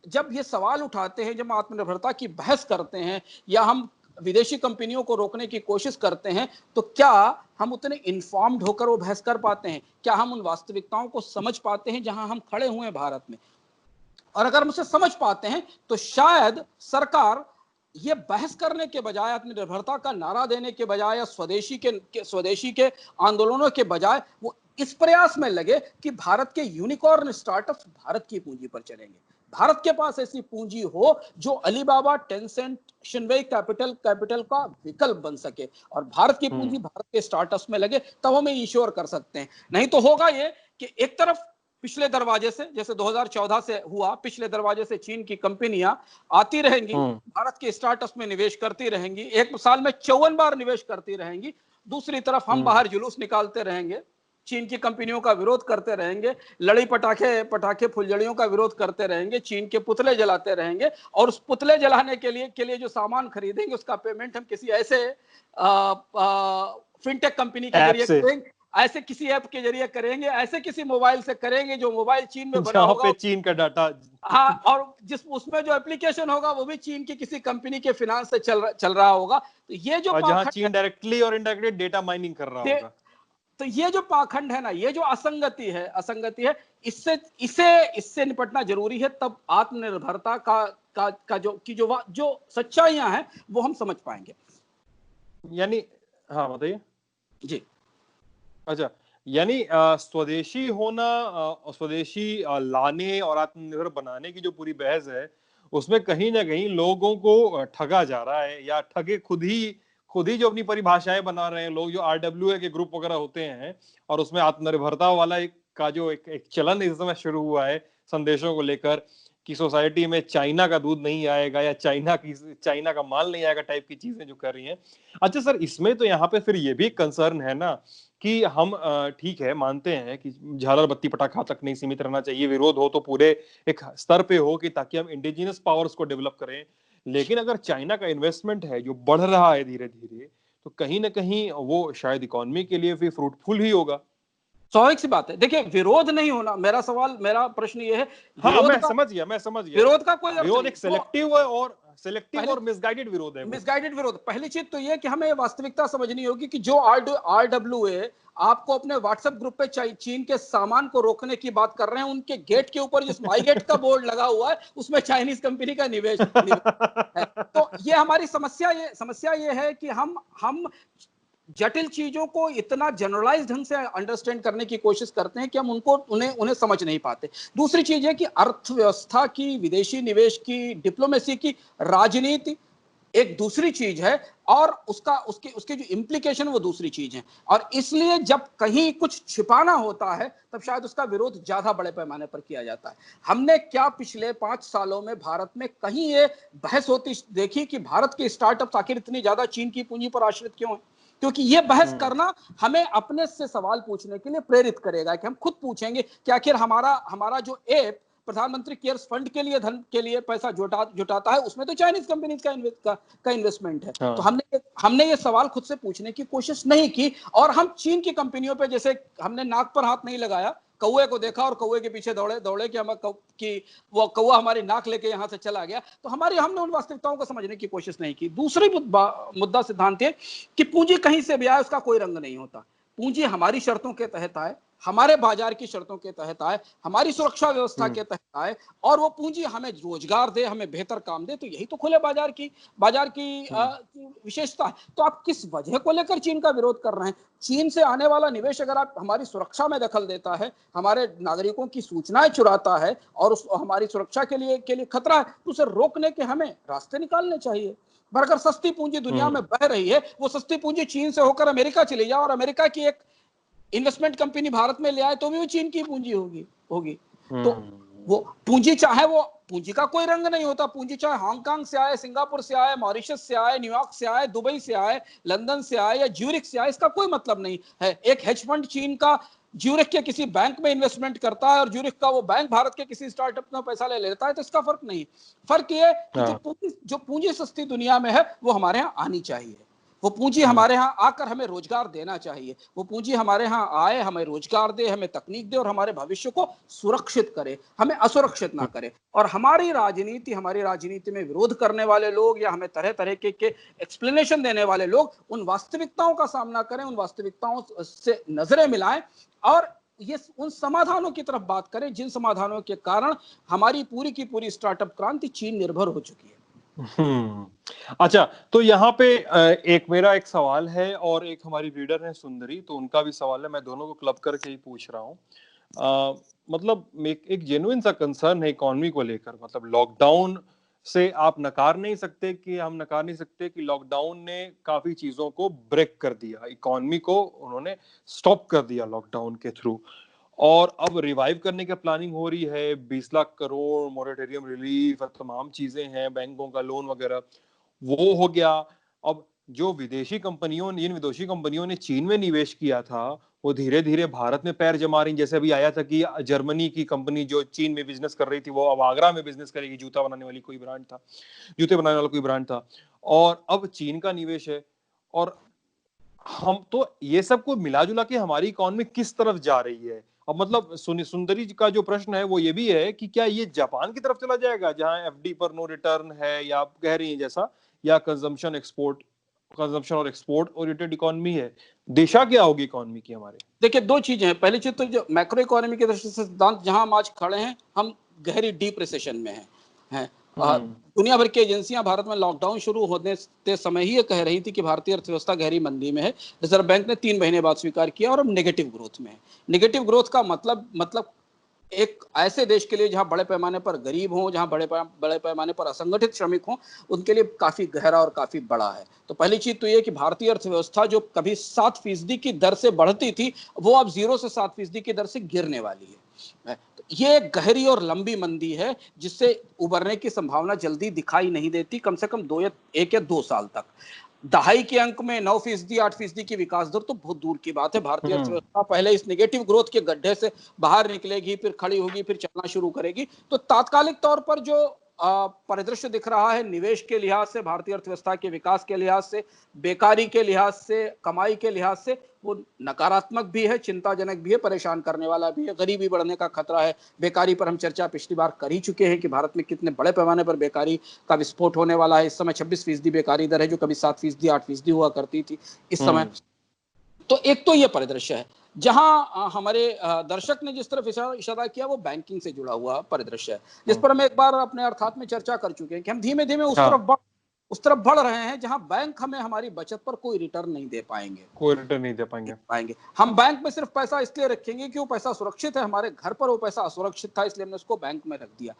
जब ये सवाल उठाते हैं, जब आत्मनिर्भरता की बहस करते हैं या हम विदेशी कंपनियों को रोकने की कोशिश करते हैं, तो क्या हम उतने इन्फॉर्म्ड होकर वो बहस कर पाते हैं? क्या हम उन वास्तविकताओं को समझ पाते हैं जहां हम खड़े हुए हैं भारत में? और अगर हम उसे समझ पाते हैं तो शायद सरकार ये बहस करने के बजाय, आत्मनिर्भरता का नारा देने के बजाय या स्वदेशी के आंदोलनों के बजाय वो इस प्रयास में लगे कि भारत के यूनिकॉर्न स्टार्टअप्स भारत की पूंजी पर चलेंगे। भारत के पास ऐसी पूंजी हो जो अलीबाबा, टेंसेंट, शिनवेई कैपिटल का विकल्प बन सके और भारत की पूंजी भारत के स्टार्टअप्स में लगे, तब हम इंश्योर कर सकते हैं। नहीं तो होगा ये कि एक तरफ पिछले दरवाजे से, जैसे 2014 से हुआ, पिछले दरवाजे से चीन की कंपनियां आती रहेंगी, भारत के स्टार्टअप्स में निवेश करती रहेंगी, एक साल में 54 बार निवेश करती रहेंगी। दूसरी तरफ हम बाहर जुलूस निकालते रहेंगे, चीन की कंपनियों का विरोध करते रहेंगे, लड़ी पटाखे फुलझड़ियों का विरोध करते रहेंगे, चीन के पुतले जलाते रहेंगे और उस पुतले जलाने के लिए जो सामान खरीदेंगे उसका पेमेंट हम किसी ऐसे फिनटेक कंपनी के जरिए करेंगे, ऐसे किसी ऐप के जरिए करेंगे, ऐसे किसी मोबाइल से करेंगे जो मोबाइल चीन में बना होगा, पे चीन का डाटा, हाँ, और उसमें जो एप्लीकेशन होगा वो भी चीन की किसी कंपनी के फाइनेंस से चल रहा होगा। तो ये जो जहां चीन डायरेक्टली और इनडायरेक्टली डेटा माइनिंग कर रहा होगा, तो ये जो पाखंड है ना, ये जो असंगति है, इससे निपटना जरूरी है। तब आत्मनिर्भरता का जो सच्चाइयां हैं वो हम समझ पाएंगे। यानी हाँ बताइए। जी। अच्छा, यानी स्वदेशी होना, स्वदेशी लाने और आत्मनिर्भर बनाने की जो पूरी बहस है, उसमें कहीं ना कहीं लोगों को ठगा जा रहा है, या ठगे खुद ही जो अपनी परिभाषाएं बना रहे हैं लोग, जो आरडब्ल्यूए के ग्रुप वगैरह होते हैं, और उसमें आत्मनिर्भरता वाला एक चलन इस समय शुरू हुआ है संदेशों को लेकर, कि सोसाइटी में चाइना का दूध नहीं आएगा, या चाइना का माल नहीं आएगा, टाइप की चीजें जो कर रही हैं। अच्छा सर, इसमें तो यहाँ पे फिर ये भी कंसर्न है ना, कि हम ठीक है, मानते हैं कि झालर बत्ती पटाखा तक नहीं सीमित रहना चाहिए, विरोध हो तो पूरे एक स्तर पे हो, कि ताकि हम इंडिजिनस पावर्स को डेवलप करें। लेकिन अगर चाइना का इन्वेस्टमेंट है जो बढ़ रहा है धीरे धीरे, तो कहीं ना कहीं वो शायद इकोनॉमी के लिए भी फ्रूटफुल ही होगा। स्वाभाविक सी बात है। देखिए, विरोध नहीं होना, मेरा प्रश्न ये है, हाँ, विरोध मैं का समझ गया, मैं समझ गया। विरोध का कोई अर्थ विरोध नहीं। एक तो सेलेक्टिव पहले और मिसगाइडेड विरोध है वो। मिसगाइडेड विरोध, पहली चीज तो ये कि हमें ये वास्तविकता समझनी होगी कि जो आरडब्ल्यूए आपको अपने व्हाट्सएप ग्रुप पे चीन के सामान को रोकने की बात कर रहे हैं, उनके गेट के ऊपर जिस माई गेट का बोर्ड लगा हुआ है उसमें चाइनीज कंपनी का निवेश है। तो ये हमारी समस्या ये है कि हम जटिल चीजों को इतना जनरलाइज ढंग से अंडरस्टैंड करने की कोशिश करते हैं कि हम उन्हें उन्हें समझ नहीं पाते। दूसरी चीज है कि अर्थव्यवस्था की, विदेशी निवेश की, डिप्लोमेसी की, राजनीति एक दूसरी चीज है, और उसके जो इम्प्लीकेशन वो दूसरी चीज है। और इसलिए जब कहीं कुछ छिपाना होता है तब शायद उसका विरोध ज्यादा बड़े पैमाने पर किया जाता है। हमने क्या पिछले 5 सालों में भारत में कहीं ये बहस होती देखी कि भारत के स्टार्टअप आखिर इतनी ज्यादा चीन की पूंजी पर आश्रित क्यों है? क्योंकि ये बहस करना हमें अपने से सवाल पूछने के लिए प्रेरित करेगा, कि हम खुद पूछेंगे कि आखिर हमारा जो ऐप प्रधानमंत्री केयर्स फंड के लिए धन के लिए पैसा जुटाता है, उसमें तो चाइनीज कंपनीज का इन्वेस्टमेंट है। तो हाँ। हमने ये सवाल खुद से पूछने की कोशिश नहीं की, और हम चीन की कंपनियों पे जैसे हमने नाक पर हाथ नहीं लगाया, कौए को देखा और कौए के पीछे दौड़े कि वो कौआ हमारी नाक लेके यहां से चला गया। तो हमने उन वास्तविकताओं को समझने की कोशिश नहीं की। दूसरी मुद्दा सिद्धांत है कि पूंजी कहीं से भी आए उसका कोई रंग नहीं होता। पूंजी हमारी शर्तों के तहत आए, हमारे बाजार की शर्तों के तहत आए, हमारी सुरक्षा व्यवस्था के तहत आए, और वो पूंजी हमें रोजगार दे, हमें बेहतर काम दे। तो यही तो खुले बाजार की विशेषता है। तो आप किस वजह को लेकर चीन का विरोध कर रहे हैं? चीन से आने वाला निवेश अगर आप हमारी सुरक्षा में दखल देता है, हमारे नागरिकों की सूचनाएं चुराता है, और हमारी सुरक्षा के लिए खतरा है, तो उसे रोकने के हमें रास्ते निकालने चाहिए। पर अगर सस्ती पूंजी दुनिया में बह रही है, वो सस्ती पूंजी चीन से होकर अमेरिका चली जाए, और अमेरिका की एक इन्वेस्टमेंट कंपनी भारत में ले आए, तो भी वो चीन की पूंजी होगी। तो वो पूंजी का कोई रंग नहीं होता। पूंजी चाहे हांगकांग से आए, सिंगापुर से आए, मॉरिशस से आए, न्यूयॉर्क से आए, दुबई से आए, लंदन से आए, या ज्यूरिख से आए, इसका कोई मतलब नहीं है। एक हेज फंड चीन का ज्यूरिख के किसी बैंक में इन्वेस्टमेंट करता है, और ज्यूरिख का वो बैंक भारत के किसी स्टार्टअप में पैसा ले लेता है, तो इसका फर्क नहीं। फर्क ये कि जो पूंजी सस्ती दुनिया में है वो हमारे यहाँ आनी चाहिए। वो पूंजी हमारे यहाँ आकर हमें रोजगार देना चाहिए। वो पूंजी हमारे यहाँ आए, हमें रोजगार दे, हमें तकनीक दे, और हमारे भविष्य को सुरक्षित करे, हमें असुरक्षित ना करे। और हमारी राजनीति में विरोध करने वाले लोग, या हमें तरह तरह के एक्सप्लेनेशन देने वाले लोग, उन वास्तविकताओं का सामना करें, उन वास्तविकताओं से नजरें मिलाएं, और ये उन समाधानों की तरफ बात करें जिन समाधानों के कारण हमारी पूरी की पूरी स्टार्टअप क्रांति चीन निर्भर हो चुकी है। अच्छा, तो यहाँ पे एक मेरा एक सवाल है, और एक हमारी रीडर है सुंदरी, तो उनका भी सवाल है। मैं दोनों को क्लब करके ही पूछ रहा हूँ। मतलब एक जेन्युइन सा कंसर्न है इकोनॉमी को लेकर। मतलब लॉकडाउन से आप नकार नहीं सकते कि लॉकडाउन ने काफी चीजों को ब्रेक कर दिया, इकोनॉमी को उन्होंने स्टॉप कर दिया लॉकडाउन के थ्रू। और अब रिवाइव करने की प्लानिंग हो रही है, 20 लाख करोड़ मोरेटोरियम रिलीफ, तमाम चीजें हैं, बैंकों का लोन वगैरह, वो हो गया। अब जो इन विदेशी कंपनियों ने चीन में निवेश किया था, वो धीरे धीरे भारत में पैर जमा रही। जैसे अभी आया था कि जर्मनी की कंपनी जो चीन में बिजनेस कर रही थी, वो अब आगरा में बिजनेस करेगी, जूते बनाने वाला कोई ब्रांड था, और अब चीन का निवेश है। और हम तो ये सब को मिला जुला के हमारी इकोनॉमी किस तरफ जा रही है? अब मतलब सुंदरी जी का जो प्रश्न है वो ये भी है कि क्या ये जापान की तरफ चला जाएगा, जहां एफडी पर नो रिटर्न है, या आप कह रही हैं जैसा, या कंजम्पशन और एक्सपोर्ट ओरिएंटेड इकोनॉमी है? दिशा क्या होगी इकोनॉमी की हमारे? देखिए, दो चीजें हैं। पहली चीज तो जो मैक्रो इकोनॉमी की दृष्टि से सिद्धांत जहां हम आज खड़े हैं, हम गहरी डीप रिसेशन में हैं। दुनिया भर की एजेंसियां भारत में लॉकडाउन शुरू होने के समय ही ये कह रही थी कि भारतीय अर्थव्यवस्था गहरी मंदी में है। रिजर्व बैंक ने 3 महीने बाद स्वीकार किया और अब नेगेटिव ग्रोथ में है। नेगेटिव ग्रोथ का मतलब एक ऐसे देश के लिए जहां बड़े पैमाने पर गरीब हों, जहां बड़े पैमाने पर असंगठित श्रमिक हों, उनके लिए काफी गहरा और काफी बड़ा है। तो पहली चीज तो ये कि भारतीय अर्थव्यवस्था जो कभी 7% की दर से बढ़ती थी, वो अब 0 से 7% की दर से गिरने वाली है। तो ये एक गहरी और लंबी मंदी है जिससे उबरने की संभावना जल्दी दिखाई नहीं देती, कम से कम 1 या 2 साल तक। दहाई के अंक में 9%, 8% की विकास दर तो बहुत दूर की बात है। भारतीय अर्थव्यवस्था पहले इस नेगेटिव ग्रोथ के गड्ढे से बाहर निकलेगी, फिर खड़ी होगी, फिर चलना शुरू करेगी। तो तात्कालिक तौर पर जो परिदृश्य दिख रहा है निवेश के लिहाज से, भारतीय अर्थव्यवस्था के विकास के लिहाज से, बेकारी के लिहाज से, कमाई के लिहाज से, वो नकारात्मक भी है, चिंताजनक भी है, परेशान करने वाला भी है। गरीबी बढ़ने का खतरा है। बेकारी पर हम चर्चा पिछली बार कर ही चुके हैं कि भारत में कितने बड़े पैमाने पर बेकारी का विस्फोट होने वाला है। इस समय 26% बेकारी दर है, जो कभी 7%, 8% हुआ करती थी इस समय। तो एक तो ये परिदृश्य है। जहां हमारे दर्शक ने जिस तरफ इशारा किया वो बैंकिंग से जुड़ा हुआ परिदृश्य है, जिस पर हम एक बार अपने अर्थात में चर्चा कर चुके हैं कि हम धीमे धीमे उस तरफ बढ़ रहे हैं जहां बैंक हमें हमारी बचत पर कोई रिटर्न नहीं दे पाएंगे। हम बैंक में सिर्फ पैसा इसलिए रखेंगे कि वो पैसा सुरक्षित है। हमारे घर पर वो पैसा असुरक्षित था, इसलिए हमने उसको बैंक में रख दिया।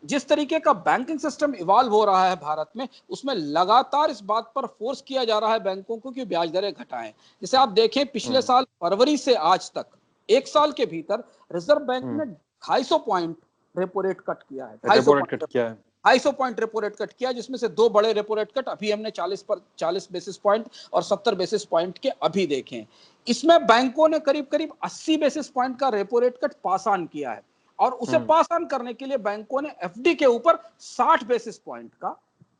जिस तरीके का बैंकिंग सिस्टम इवॉल्व हो रहा है भारत में, उसमें लगातार इस बात पर फोर्स किया जा रहा है बैंकों को कि ब्याज दरें घटाएं। जैसे आप देखें, पिछले साल फरवरी से आज तक 1 साल के भीतर रिजर्व बैंक ने 250 पॉइंट रेपो रेट कट किया है। 250 पॉइंट रेपो रेट कट किया, जिसमें से 2 बड़े रेपो रेट कट अभी हमने 40 बेसिस पॉइंट और 70 बेसिस पॉइंट के अभी देखे। इसमें बैंकों ने करीब करीब 80 बेसिस पॉइंट का repo rate cut pass on किया है, और उसे पास ऑन करने के लिए बैंकों ने एफडी के ऊपर 60 बेसिस पॉइंट का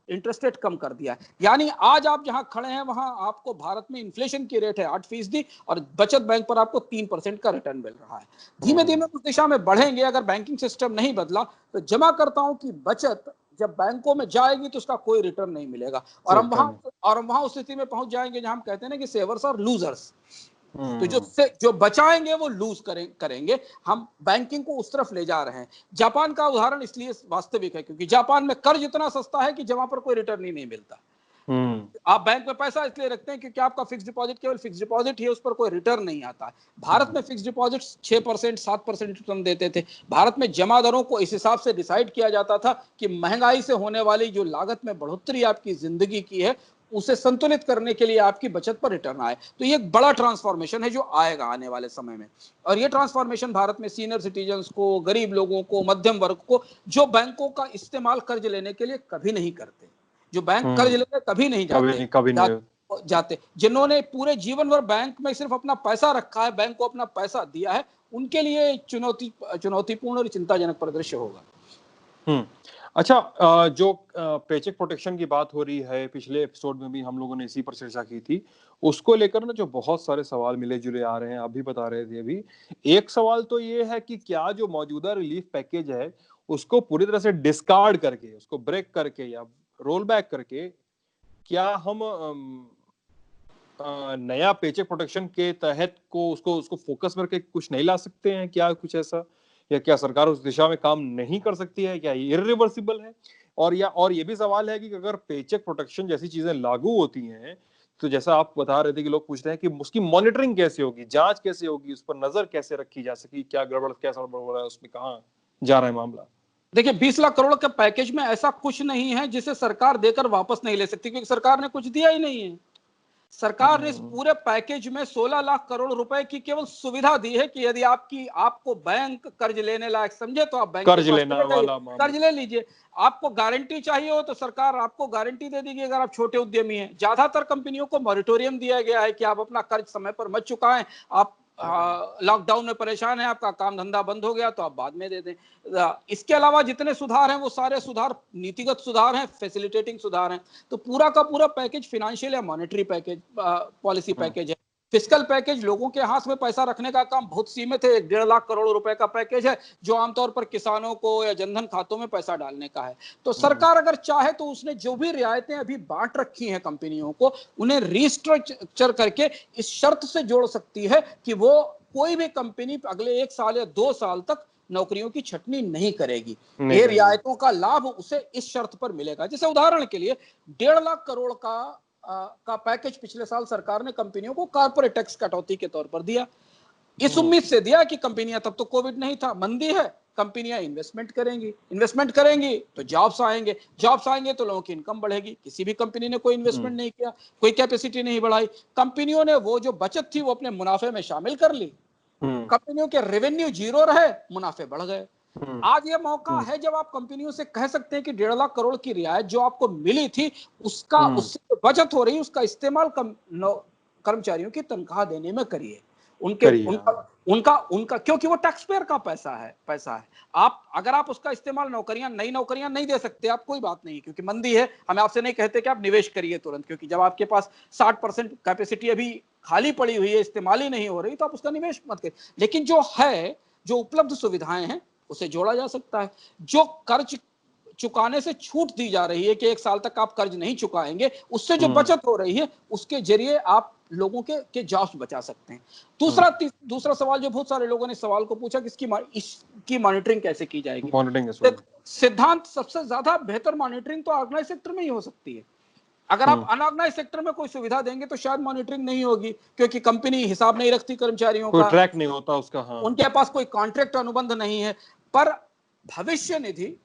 इंटरेस्ट रेट कम कर दिया है। यानी आज आप जहां खड़े हैं वहां आपको भारत में इन्फ्लेशन की रेट है 8% और बचत बैंक पर आपको 3% का रिटर्न मिल रहा है। धीमे धीमे उस दिशा में बढ़ेंगे। अगर बैंकिंग सिस्टम नहीं बदला तो जमाकर्ताओं की बचत जब बैंकों में जाएगी तो उसका कोई रिटर्न नहीं मिलेगा, और हम वहां उस स्थिति में पहुंच जाएंगे जहां हम कहते हैं ना कि सेवर्स और लूजर्स। तो जो बचाएंगे वो लूज करेंगे। हम बैंकिंग को उस तरफ ले जा रहे हैं। जापान का उदाहरण इसलिए वास्तविक है क्योंकि जापान में कर्ज इतना सस्ता है कि जमा पर कोई रिटर्न ही नहीं मिलता। आप बैंक में पैसा इसलिए रखते हैं क्योंकि आपका फिक्स डिपॉजिट केवल फिक्स डिपॉजिट ही है, उस पर कोई रिटर्न नहीं आता। भारत में फिक्स डिपॉजिट 6%, 7% रिटर्न देते थे। भारत में जमा दरों को इस हिसाब से डिसाइड किया जाता था कि महंगाई से होने वाली जो लागत में बढ़ोतरी आपकी जिंदगी की है, उसे संतुलित करने के लिए आपकी बचत पर रिटर्न आए। तो ये एक बड़ा ट्रांसफॉर्मेशन है जो आएगा आने वाले समय में, और ये ट्रांसफॉर्मेशन भारत में सीनियर सिटीजन्स को, गरीब लोगों को, मध्यम वर्ग को, जो बैंकों का इस्तेमाल कर्ज लेने के लिए कभी नहीं करते, जो बैंक कर्ज लेने कभी नहीं जाते, जिन्होंने पूरे जीवन भर बैंक में सिर्फ अपना पैसा रखा है, बैंक को अपना पैसा दिया है, उनके लिए चुनौतीपूर्ण और चिंताजनक परिदृश्य होगा। अच्छा, जो पेचेक प्रोटेक्शन की बात हो रही है, पिछले एपिसोड में भी हम लोगों ने इसी पर चर्चा की थी। उसको लेकर ना जो बहुत सारे सवाल मिले जुले आ रहे हैं, आप भी बता रहे थे अभी। एक सवाल तो ये है कि क्या जो मौजूदा रिलीफ पैकेज है उसको पूरी तरह से डिस्कार्ड करके, उसको ब्रेक करके या रोल बैक करके, क्या हम नया पेचेक प्रोटेक्शन के तहत को उसको फोकस करके कुछ नहीं ला सकते हैं? क्या कुछ ऐसा, या क्या सरकार उस दिशा में काम नहीं कर सकती है? क्या ये इरिवर्सिबल है? और ये भी सवाल है कि अगर पेचेक प्रोटेक्शन जैसी चीजें लागू होती हैं, तो जैसा आप बता रहे थे कि लोग पूछ रहे हैं कि उसकी मॉनिटरिंग कैसे होगी, जांच कैसे होगी, उस पर नजर कैसे रखी जा सकेगी, क्या गड़बड़ हो रहा है, उसमें कहाँ जा रहा है मामला? देखिए, 20 लाख करोड़ के पैकेज में ऐसा कुछ नहीं है जिसे सरकार देकर वापस नहीं ले सकती, क्योंकि सरकार ने कुछ दिया ही नहीं है। सरकार ने इस पूरे पैकेज में 16 लाख करोड़ रुपए की केवल सुविधा दी है कि यदि आपको बैंक कर्ज लेने लायक समझे तो आप बैंक कर्ज ले लीजिए। आपको गारंटी चाहिए हो तो सरकार आपको गारंटी दे देगी अगर आप छोटे उद्यमी हैं। ज्यादातर कंपनियों को मॉरिटोरियम दिया गया है कि आप अपना कर्ज समय पर मत चुकाएं, आप लॉकडाउन में परेशान है, आपका काम धंधा बंद हो गया तो आप बाद में दे दें। इसके अलावा जितने सुधार हैं वो सारे सुधार नीतिगत सुधार हैं, फैसिलिटेटिंग सुधार हैं। तो पूरा का पूरा पैकेज फाइनेंशियल या मॉनेटरी पैकेज, पॉलिसी पैकेज है। फिस्कल पैकेज लोगों के हाथ में पैसा रखने का काम बहुत सीमित है। 1.5 लाख करोड़ रुपए का पैकेज है जो आमतौर पर किसानों को या जनधन खातों में पैसा डालने का है। तो सरकार अगर चाहे तो उसने जो भी रियायतें अभी बांट रखी हैं कंपनियों को, उन्हें रीस्ट्रक्चर करके इस शर्त से जोड़ सकती है कि वो कोई भी कंपनी अगले 1 साल या 2 साल तक नौकरियों की छटनी नहीं करेगी। नहीं ये करेगी। रियायतों का लाभ उसे इस शर्त पर मिलेगा, जैसे उदाहरण के लिए 1.5 लाख करोड़ का पैकेज पिछले साल सरकार ने कंपनियों को कॉर्पोरेट टैक्स कटौती के तौर पर दिया। इस उम्मीद से दिया कि कंपनियां, तब तो कोविड नहीं था, मंदी है, कंपनियां इन्वेस्टमेंट करेंगी तो जॉब्स आएंगे तो लोगों की इनकम बढ़ेगी। किसी भी कंपनी ने कोई इन्वेस्टमेंट नहीं किया, कोई कैपेसिटी नहीं बढ़ाई, कंपनियों ने वो जो बचत थी वो अपने मुनाफे में शामिल कर ली, कंपनियों के रेवेन्यू जीरो रहे, मुनाफे बढ़ गए। आज ये मौका है जब आप कंपनियों से कह सकते हैं कि 1.5 लाख करोड़ की रियायत जो आपको मिली थी, उससे जो बचत हो रही, उसका इस्तेमाल कर्मचारियों की तनख्वाह देने में करिए। उनका क्योंकि वो टैक्स पेयर का पैसा है। अगर आप उसका इस्तेमाल नई नौकरियां नहीं दे सकते आप, कोई बात नहीं, क्योंकि मंदी है, हम आपसे नहीं कहते कि आप निवेश करिए तुरंत, क्योंकि जब आपके पास 60% कैपेसिटी अभी खाली पड़ी हुई है, इस्तेमाल ही नहीं हो रही, तो आप उसका निवेश मत करिए। लेकिन जो उपलब्ध सुविधाएं हैं उसे जोड़ा जा सकता है। जो कर्ज चुकाने से छूट दी जा रही है कि 1 साल तक आप कर्ज नहीं चुकाएंगे, उससे जो बचत हो रही है उसके जरिए आप लोगों के जॉब्स बचा सकते हैं। दूसरा सवाल जो बहुत सारे लोगों ने सवाल को पूछा कि इसकी मॉनिटरिंग कैसे की जाएगी। सिद्धांत, सबसे ज्यादा बेहतर मॉनिटरिंग तो ऑर्गेनाइज सेक्टर में ही हो सकती है। अगर आप अनऑर्गेनाइज सेक्टर में कोई सुविधा देंगे तो शायद मॉनिटरिंग नहीं होगी, क्योंकि कंपनी हिसाब नहीं रखती कर्मचारियों का, ट्रैक नहीं होता उसका। उनके पास कोई कॉन्ट्रैक्ट अनुबंध नहीं है। पर भविष्य निधि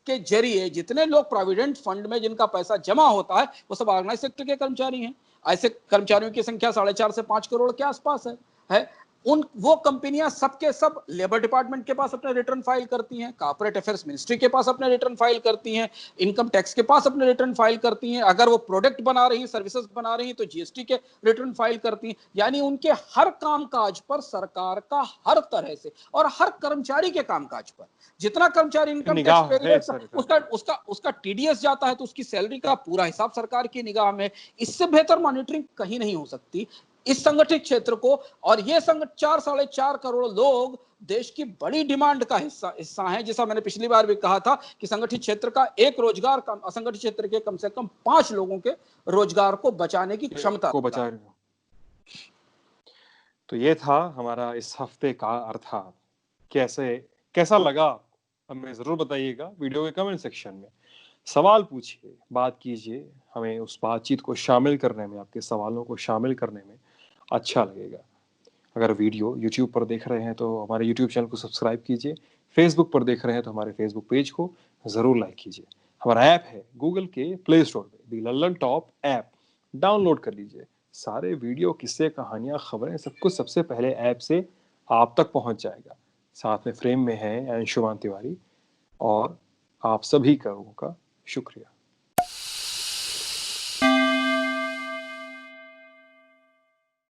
के जरिए जितने लोग प्रोविडेंट फंड में जिनका पैसा जमा होता है वो सब ऑर्गेनाइज सेक्टर के कर्मचारी हैं। ऐसे कर्मचारियों की संख्या 4.5 से 5 करोड़ के आसपास है। वो कंपनियां सबके सब लेबर डिपार्टमेंट के पास अपने रिटर्न फाइल करती हैं, कॉर्पोरेट अफेयर्स मिनिस्ट्री के पास अपने रिटर्न फाइल करती हैं, इनकम टैक्स के पास अपने रिटर्न फाइल करती हैं, अगर वो प्रोडक्ट बना रही, सर्विसेज बना रही तो जीएसटी के रिटर्न फाइल करती हैं। यानी उनके हर कामकाज पर सरकार का हर तरह से, और हर कर्मचारी के कामकाज पर, जितना कर्मचारी इनकम टैक्स पे उसका टीडीएस जाता है तो उसकी सैलरी का पूरा हिसाब सरकार की निगाह में। इससे बेहतर मॉनिटरिंग कहीं नहीं हो सकती इस संगठित क्षेत्र को। और ये 4.5 करोड़ लोग देश की बड़ी डिमांड का हिस्सा है। जैसा मैंने पिछली बार भी कहा था कि संगठित क्षेत्र का एक रोजगार असंगठित क्षेत्र के कम से कम 5 लोगों के रोजगार को बचाने की क्षमता को बचा। तो ये था हमारा इस हफ्ते का अर्थात। कैसा लगा हमें जरूर बताइएगा वीडियो के कमेंट सेक्शन में। सवाल पूछिए, बात कीजिए, हमें उस बातचीत को शामिल करने में, आपके सवालों को शामिल करने में अच्छा लगेगा। अगर वीडियो यूट्यूब पर देख रहे हैं तो हमारे यूट्यूब चैनल को सब्सक्राइब कीजिए, फेसबुक पर देख रहे हैं तो हमारे फेसबुक पेज को ज़रूर लाइक कीजिए। हमारा ऐप है गूगल के प्ले स्टोर पे, दी लल्लन टॉप ऐप, डाउनलोड कर लीजिए। सारे वीडियो, किस्से, कहानियाँ, खबरें, सब कुछ सबसे पहले ऐप से आप तक पहुँच जाएगा। साथ में फ्रेम में है अंशुमान तिवारी, और आप सभी का शुक्रिया।